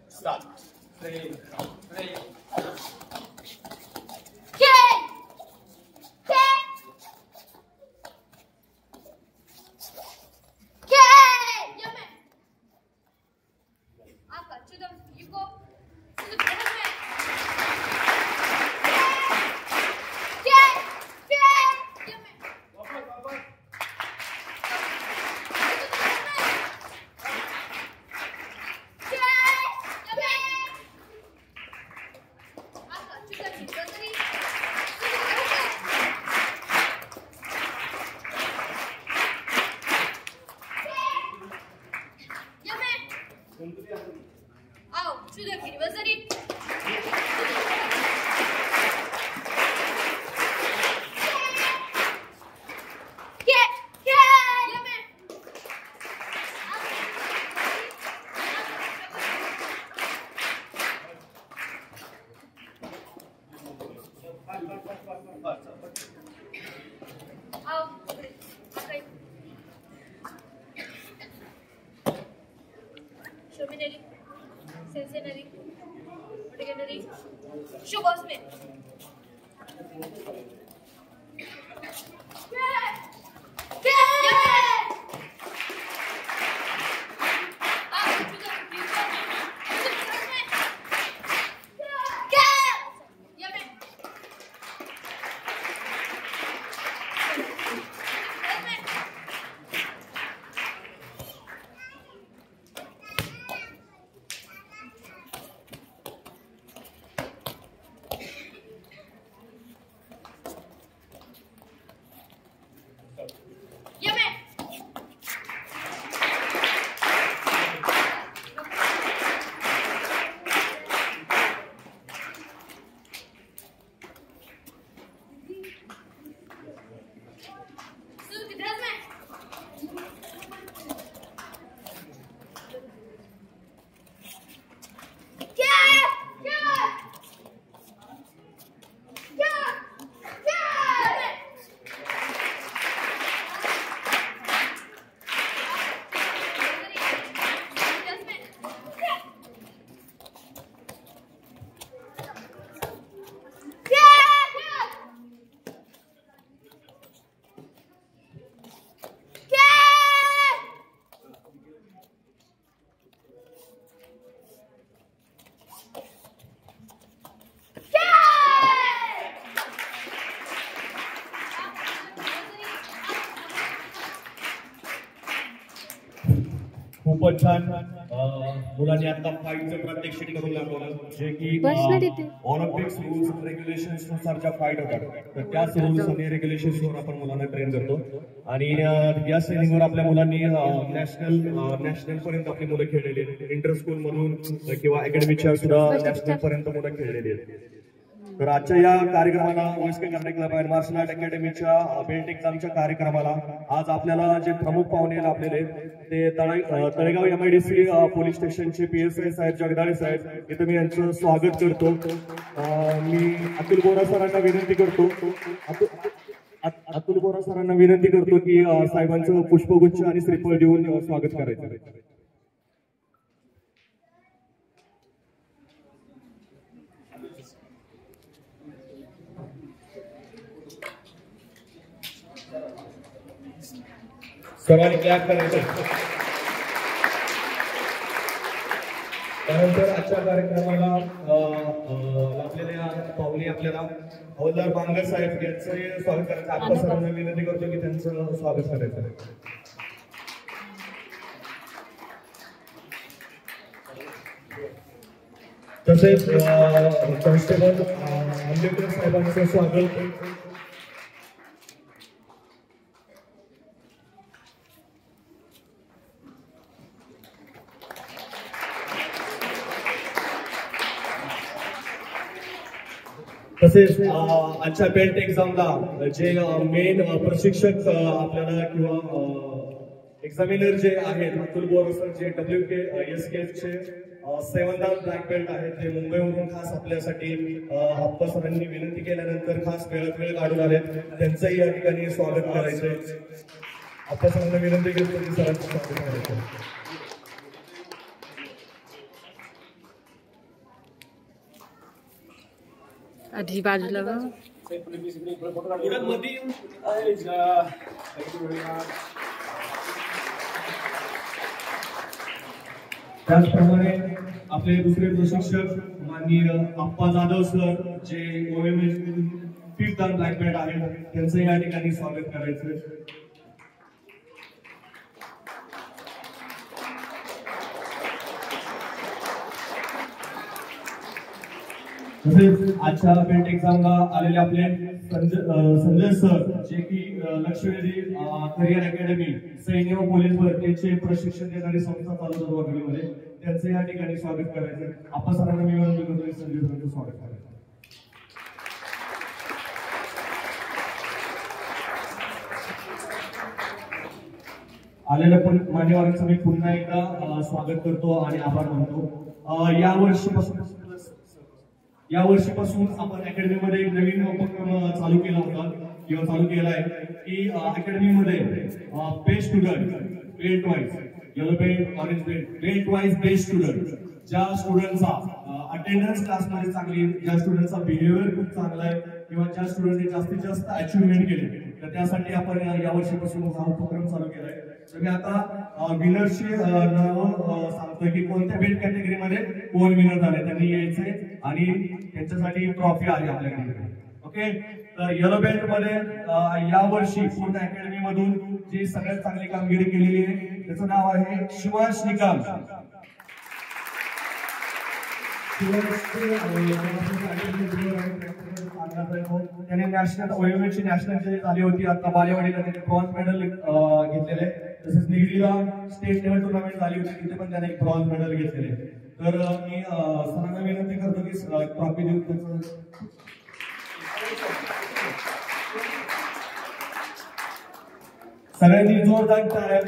Start. Three. Shominary, sensory, ordinary, show boss me. खूपच छान मुलांनी आता फाईटचं प्रात्यक्षिक करून दाखवलं जे की ऑलिम्पिक्स रूल्स अँड रेग्युलेशन्स नुसारच्या फाईट होतात तर त्याच रूल्स आणि रेग्युलेशन्सवर आपण मुलांना ट्रेन करतो आणि या ट्रेनिंगवर आपल्या मुलांनी नॅशनल पर्यंत आपली मुलं खेळलेली आहेत इंटर स्कूल मधून किंवा अकॅडमीच्या सुद्धा नॅशनल पर्यंत मुलं खेळलेली आहेत तर आजच्या या कार्यक्रमाला वयस्कर करणे क्लब अँड मार्शल आर्ट अकॅडमीच्या बेल्ट एक्झामच्या कार्यक्रमाला आज आपल्याला जे प्रमुख पाहुणे लाभलेले ते तळेगाव MIDC पोलीस स्टेशनचे PSI साहेब जगदाळे साहेब इथे मी यांचं स्वागत करतो मी अतुल बोरा सरांना विनंती करतो अतुल बोरा सरांना विनंती करतो की साहेबांचं पुष्पगुच्छ आणि श्रीफळ देऊन स्वागत करायचं सर्वांनी क्लॅप करायचं त्यानंतर आजच्या कार्यक्रमाला लाभलेल्या पाहुणे आपल्याला हवालदार बांगर साहेब यांचं स्वागत करायचं आपण सर्वांना विनंती करतो की त्यांचं स्वागत करायचं तसेच कॉन्स्टेबल आंबेडकर साहेबांचं स्वागत तसेच आजच्या बेल्ट एक्झामला जे मेन प्रशिक्षक आपल्याला किंवा एक्झामिनर जे आहेत अतुल बोरा सर जे WKSKF चे 7th ब्लॅक बेल्ट आहेत ते मुंबईवरून खास आपल्यासाठी आप्पा सरांनी विनंती केल्यानंतर खास वेळ काढून आलेत त्यांचंही या ठिकाणी स्वागत करायचंय आप्पा सरांना विनंती करतो की सरांचं स्वागत करायचं आधी बाजूला बघ. त्याचप्रमाणे आपले दुसरे प्रशिक्षक माननीय अप्पा जाधव सर जे OMH 5th आणि ब्लॅक बेल्ट आहेत त्यांचं या ठिकाणी स्वागत करायचं. तसेच आजच्या बेल्ट एक्झामला आलेले आपले संजय सर जे की लक्षवेधी करिअर अकॅडमी सैन्य व पोलीस भरतीचे प्रशिक्षण देणारी संस्था चालू करतो वाघोलीमध्ये, त्यांचं या ठिकाणी स्वागत करायचं. आपण सरांना मी विनंती करतो संजय सरांचं स्वागत करायचं. आलेल्या पण मान्यवरांचं मी पुन्हा एकदा स्वागत करतो आणि आभार मानतो. या वर्षीपासून आपण अकॅडमीमध्ये एक नवीन उपक्रम चालू केला होता किंवा चालू केला आहे की अकॅडमीमध्ये best student belt wise, yellow belt, orange belt, belt wise best student, ज्या स्टुडंटचा अटेंडन्स क्लासमध्ये चांगली, ज्या स्टुडंटचा बिहेवियर खूप चांगला आहे किंवा ज्या स्टुडंटने जास्तीत जास्त अचिव्हमेंट केले, तर त्यासाठी आपण या वर्षीपासून हा उपक्रम चालू केलाय. तर मी आता विनरची नाव सांगतोय की कोणत्या बेल्ट कॅटेगरीमध्ये कोण विनर झाले त्यांनी यायचे आणि त्यांच्यासाठी ट्रॉफी आहे आपल्याकडे. ओके, तर येलो बेल्ट मध्ये या वर्षी पूर्ण अकॅडमी मधून जी सगळ्यात चांगली कामगिरी केलेली आहे त्याचं नाव आहे शिवांश निकाम. त्याने नॅशनल OMH नॅशनल जे झाली होती आता बालेवाडीला त्याने ब्रॉन्झ मेडल घेतलेले. तसेच निगडीला स्टेट लेवल टुर्नामेंट झाली होती तिथे पण त्याने एक ब्रॉन्झ मेडल घेतलेले. तर मी सरांना विनंती करतो की ट्रॉफी देऊन त्याचं सगळ्यांनी जोरदार टाळ्या.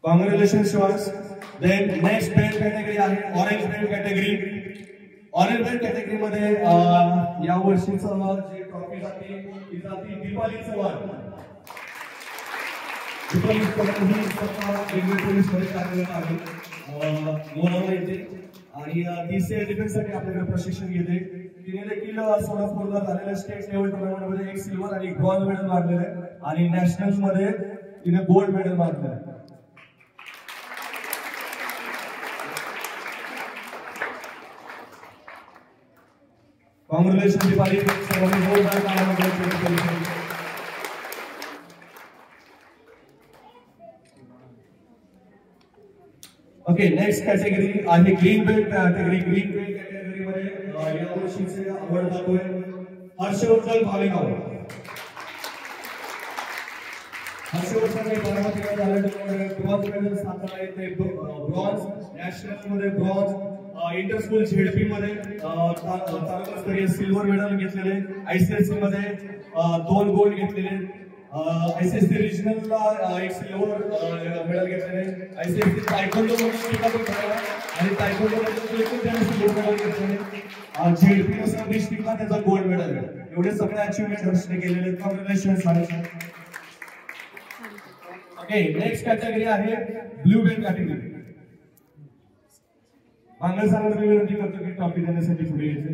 Congratulations Shivansh. Then next belt category आहे orange belt category. Orange belt category मध्ये या वर्षीचं जी ट्रॉफी जाते ती जाते दीपाली चव्हाण. दीपाली चव्हाण ही स्वतः पोलीस मध्ये कार्यरत आहे लोणावळा येथे आणि DCI डिफेन्स साठी आपल्याकडे प्रशिक्षण घेते. तिने देखील सोलापूरला झालेल्या स्टेट लेवल टुर्नामेंट मध्ये एक सिल्वर आणि एक ब्रॉन्झ मेडल मारलेलं आहे आणि नॅशनल मध्ये तिने गोल्ड मेडल मारलेलं आहे. Congratulations Dipali. Okay, next category आहे green belt category. Green belt category मध्ये या वर्षीचे अवॉर्ड जातोय हर्षवर्धन भालेगाव. हर्षवर्धन बारामतीला झालेले ब्रॉन्झ मेडल सातारा येथे ब्रॉन्झ, नॅशनल मध्ये ब्रॉन्झ, इंटर स्कूल झेडपी मध्ये तालुकास्तरीय सिल्वर मेडल घेतलेले, ICSC मध्ये 2 गोल्ड घेतलेले, ICSC रिजनलला एक सिल्वर मेडल घेतलेले, ICSC तायक्वांडो मध्ये आणि तायक्वांडो मध्ये त्याने सिल्वर मेडल घेतलेले, झेडपी सब डिस्ट्रिक्टला त्याचा गोल्ड मेडल. एवढे सगळे अचीवमेंट हर्षने केलेले. Congratulations Harsh. Okay, next category आहे ब्लू बेल्ट कॅटेगरी. मंगल सरांना विनंती करतो की ट्रॉफी देण्यासाठी पुढे यायचे.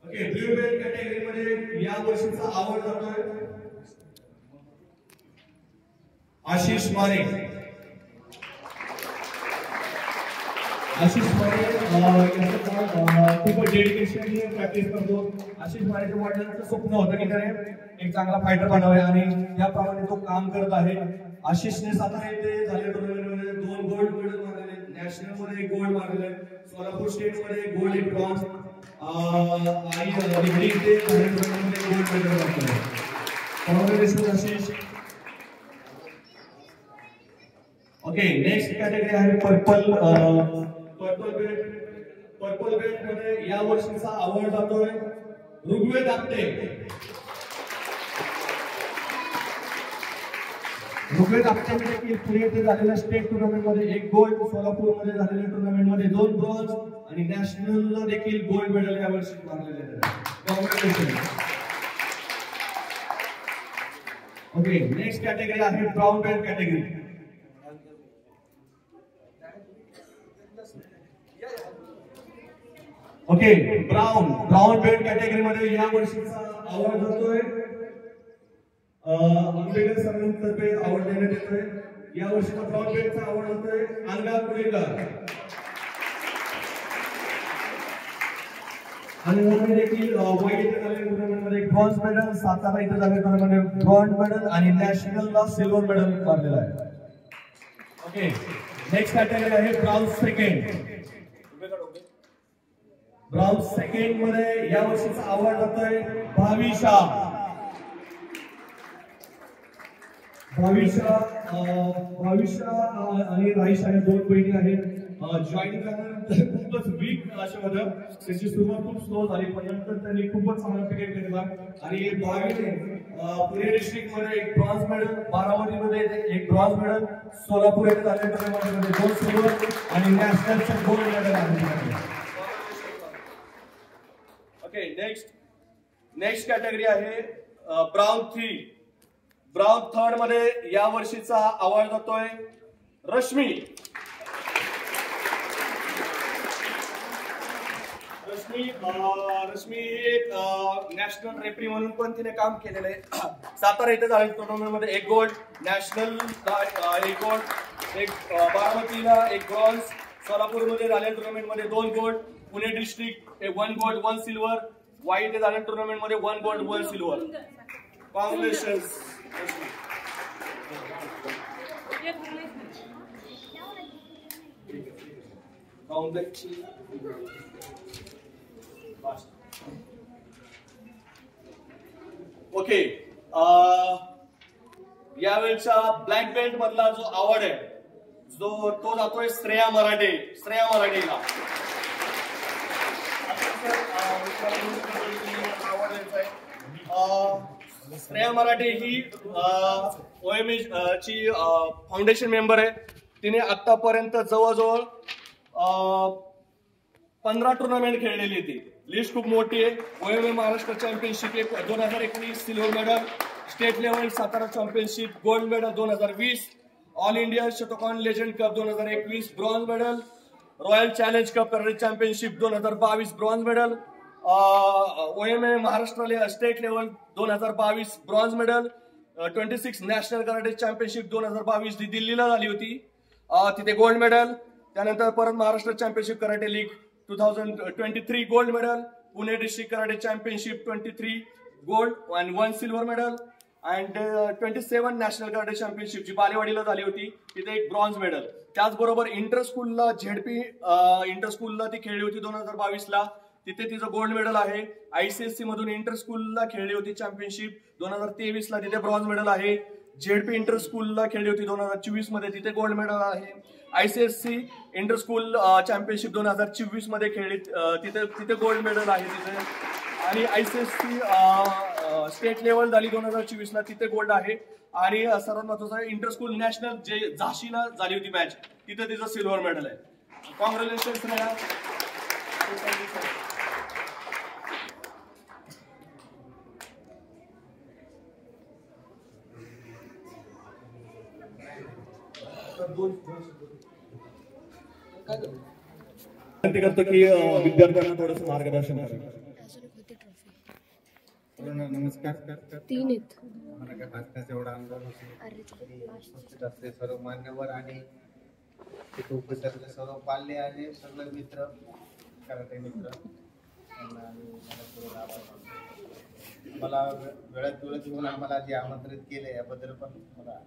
ओके, ब्लू बेल्ट कॅटेगरी मध्ये या वर्षीचा अवॉर्ड जातोय आशिष मारे. आशिष मारे खूप डेडिकेशनने प्रॅक्टिस करतो. आशिष मारेच्या वडिलांचं स्वप्न होतं की त्याने एक चांगला फायटर बनावे आणि त्याप्रमाणे तो काम करत आहे. आशिषने सातारा येथे झालेल्या टुर्नामेंटमध्ये 2 गोल्ड मेडल मारलेले, नॅशनल मध्ये 1 गोल्ड मारलेले, सोलापूर स्टेट मध्ये 1 गोल्ड, 1 ब्रॉन्झ आणि निगडी येथे टुर्नामेंटमध्ये 1 गोल्ड मेडल मारलेले. Congratulations Ashish. Okay, next category आहे पर्पल बेल्ट. पर्पल बेल्ट मध्ये या वर्षीचा अवॉर्ड जातोय ऋग्वेद आपटे. ऋग्वेद आपटे देखील पुणे येथे झालेल्या स्टेट टुर्नामेंट मध्ये 1 गोल्ड, सोलापूर मध्ये झालेल्या टुर्नामेंट मध्ये 2 ब्रॉन्झ आणि नॅशनलला देखील गोल्ड मेडल या वर्षी मारलेले आहेत. कॉंग्रॅच्युलेशन्स. ओके, नेक्स्ट कॅटेगरी आहे brown belt category. Okay, brown belt category मध्ये या वर्षीचा अवॉर्ड जातोय आंबेडकर सरांतर्फे अवॉर्ड देण्यात येतोय. या वर्षीचा ब्राउन बेल्टचा अवॉर्ड जातोय अंगा कुरेकर. आणि यामध्ये देखील व्हाईट इथे झालेल्या टुर्नामेंटमध्ये ब्रॉन्झ मेडल, सातारा इथे झालेल्या टुर्नामेंटमध्ये ब्रॉन्झ मेडल आणि नॅशनलला सिल्वर मेडल मारलेलं आहे. ओके, नेक्स्ट कॅटेगरी आहे ब्राउन सेकंड. ब्राउन सेकंड मध्ये या वर्षीचा अवॉर्ड जातोय भाविशा आणि राईशा या दोन बहिणी आहेत. जॉईन करण्यानंतर खूपच वीक अशा होतं, त्यांची सुरुवात खूप स्लो झाली, पण नंतर त्यांनी खूपच चांगला क्रिकेट केला. आणि भावीने पुणे डिस्ट्रिक्ट मध्ये एक ब्रॉन्झ मेडल, बारामतीमध्ये एक ब्रॉन्झ मेडल, सोलापूर येथे झालेल्या टुर्नामेंटमध्ये 2 सिल्वर आणि नॅशनलचं गोल्ड मेडल आहे. ओके, नेक्स्ट कॅटेगरी आहे ब्राउन 3. ब्राउन थर्ड मध्ये या वर्षीचा अवॉर्ड जातोय रश्मी एक नॅशनल रेफरी म्हणून पण तिने काम केलेलं आहे. सातारा इथे झालेल्या टुर्नामेंट मध्ये 1 गोल्ड, नॅशनल 1 गोल्ड, एक बारामतीला 1 ब्रॉन्झ, सोलापूरमध्ये झालेल्या टुर्नामेंट मध्ये 2 gold, Pune district 1 gold 1 silver, Wai इथे झालेल्या टुर्नामेंट मध्ये 1 गोल्ड 1 सिल्वर. कॉंग्रॅच्युलेशन्स. ओके, यावेळेचा ब्लॅक बेल्ट मधला जो अवॉर्ड आहे तो जातोय श्रेया मराठेला. श्रेया मराठे ही OMH ची फाउंडेशन मेंबर आहे. तिने आतापर्यंत जवळजवळ 15 टुर्नामेंट खेळलेली होती. लिस्ट खूप मोठी आहे. OMA Maharashtra championship 2021 silver medal, state level Satara championship gold medal 2020, all India शतकान legend cup 2021 bronze medal, royal challenge cup karate championship 2022 bronze medal, OMA Maharashtra state level 2022 bronze medal, 26 national karate championship 2022 ती दिल्लीला झाली होती, तिथे gold medal. त्यानंतर परत Maharashtra championship karate league 2023 gold medal, Pune district karate championship 23 gold आणि 1 silver medal, and 27 national karate championship जी बालेवाडीला झाली होती तिथे 1 ब्रॉन्झ मेडल. त्याचबरोबर इंटर स्कूलला झेडपी इंटर स्कूलला ती खेळली होती 2022 ला, तिथे तिचं गोल्ड मेडल आहे. ICSC मधून इंटर स्कूलला खेळली होती चॅम्पियनशिप 2023 ला, तिथे ब्रॉन्झ मेडल आहे. झेडपी इंटर स्कूलला खेळली होती 2024 मध्ये, तिथे गोल्ड मेडल आहे. ICSC इंटर स्कूल चॅम्पियनशिप 2024 मध्ये खेळली, तिथे गोल्ड मेडल आहे तिथे. आणि ICSC स्टेट लेवल झाली 2024 ला, तिथे गोल्ड आहे. आणि सर्वात महत्वाचं इंटर स्कूल नॅशनल जे झाशीला झाली होती मॅच, तिथे तिचं सिल्वर मेडल आहे. कॉंग्रॅच्युलेशन्स श्रेया. विनंती करतो की विद्यार्थ्यांना थोडंसं मार्गदर्शन करावं. नमस्कार. 3 आहेत. मला काय भाषणाचा एवढा अनुभव नसेल. सर्व मान्यवर आणि तिथे उपस्थित सर्व पाल्य आणि सगळे मित्र, कराटे मित्र, मला वेळात येऊन आम्हाला जे आमंत्रित केले याबद्दल पण मला.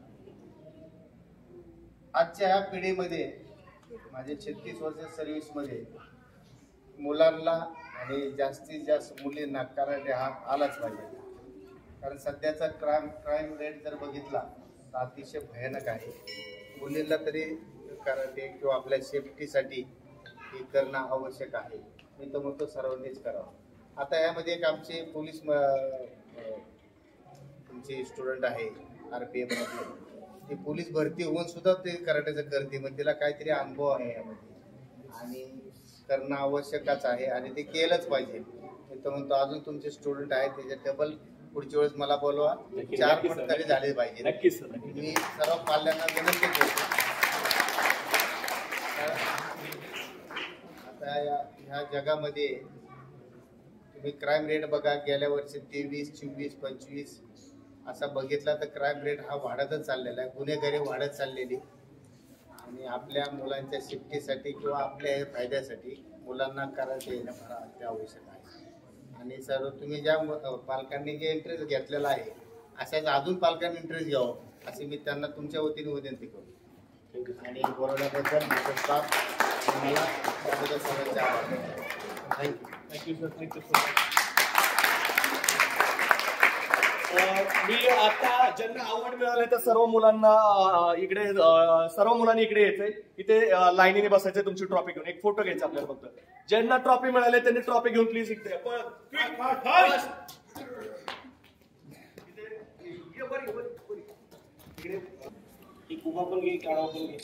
आजच्या या पिढीमध्ये माझे 36 वर्ष सर्व्हिस मध्ये मुलांना आणि जास्तीत जास्त मुलींना कराटे हा आलाच पाहिजे. कारण सध्याचा क्राईम रेट जर बघितला तर अतिशय भयानक आहे. मुलींना तरी कराटे किंवा आपल्या सेफ्टीसाठी हे करणं आवश्यक आहे. मी तर म्हणतो सर्वांनीच करावं. आता यामध्ये एक आमचे पोलीस तुमचे स्टुडंट आहे RPF मध्ये, ते पोलीस भरती होऊन सुद्धा ते कराटेचं करते, मग तिला काहीतरी अनुभव आहे यामध्ये आणि करणं आवश्यकच आहे आणि ते केलंच पाहिजे. मी तर म्हणतो अजून तुमचे स्टुडंट आहेत त्याच्या डबल पुढच्या वेळेस मला बोलवा. 4 पट तरी झाले पाहिजे. नक्कीच सर. मी सर्व पाल्यांना विनंती करतो. आता ह्या जगामध्ये तुम्ही क्राईम रेट बघा, गेल्या वर्षी 23, 24, 25 असा बघितला तर क्राईम रेट हा वाढतच चाललेला आहे, गुन्हेगारी वाढत चाललेली. आणि आपल्या मुलांच्या सेफ्टीसाठी किंवा आपल्या फायद्यासाठी मुलांना करायला येणं फार अत्यावश्यक आहे. आणि सर तुम्ही ज्या पालकांनी जे इंटरेस्ट घेतलेला आहे अशाच अजून पालकांनी इंटरेस्ट घ्यावं अशी मी त्यांना तुमच्या वतीने विनंती करतो. आणि बोलवल्याबद्दल मला त्याबद्दल सर्वांचे आभार. Thank you sir. Thank you so much. मी आता ज्यांना आवड मिळाली तर सर्व मुलांना इकडे सर्व मुलांनी इकडे यायचंय. इथे लाईनीने बसायचंय तुमची ट्रॉफी घेऊन. एक फोटो घ्यायचा आपल्याला फक्त. ज्यांना ट्रॉफी मिळाली त्यांनी ट्रॉफी घेऊन प्लीज इकडे पण घे, काढा पण घे.